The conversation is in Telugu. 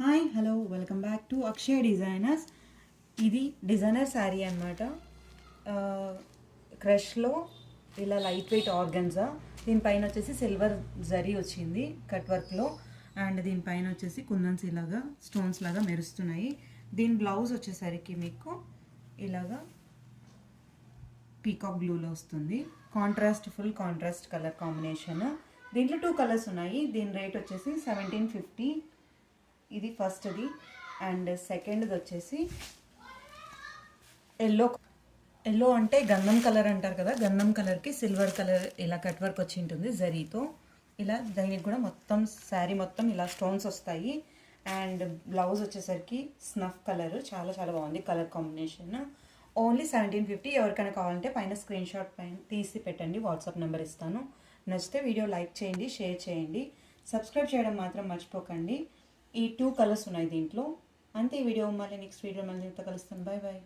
Hi hello welcome back to Akshaya designers. ఇది డిజైనర్ శారీ అనమాట. క్రష్లో ఇలా లైట్ వెయిట్ ఆర్గన్జా, దీనిపైన వచ్చేసి సిల్వర్ జరీ వచ్చింది కట్ వర్క్లో, అండ్ దీనిపైన వచ్చేసి కుందన్స్ ఇలాగా స్టోన్స్ లాగా మెరుస్తున్నాయి. దీని బ్లౌజ్ వచ్చేసరికి మీకు ఇలాగా పీకాక్ బ్లూలో వస్తుంది. Full contrast colour combination. దీంట్లో 2 కలర్స్ ఉన్నాయి. దీని రేట్ వచ్చేసి 1750. ఇది ఫస్ట్ది. అండ్ సెకండ్ది వచ్చేసి ఎల్లో అంటే గంధం కలర్ అంటారు కదా, గంధం కలర్కి సిల్వర్ కలర్ ఇలా కట్ వర్క్ వచ్చి ఉంటుంది జరీతో. ఇలా దీనికి కూడా మొత్తం శారీ మొత్తం ఇలా స్టోన్స్ వస్తాయి. అండ్ బ్లౌజ్ వచ్చేసరికి స్నఫ్ కలర్, చాలా చాలా బాగుంది కలర్ కాంబినేషన్. ఓన్లీ 1750. ఎవరికైనా కావాలంటే పైన స్క్రీన్ షాట్ పైన తీసి పెట్టండి, వాట్సాప్ నెంబర్ ఇస్తాను. నచ్చితే వీడియో లైక్ చేయండి, షేర్ చేయండి, సబ్స్క్రైబ్ చేయడం మాత్రం మర్చిపోకండి. ఈ 2 కలర్స్ ఉన్నాయి దీంట్లో. అంతే. వీడియో మళ్ళీ నెక్స్ట్ వీడియో మళ్ళీ కలుస్తాను. Bye bye.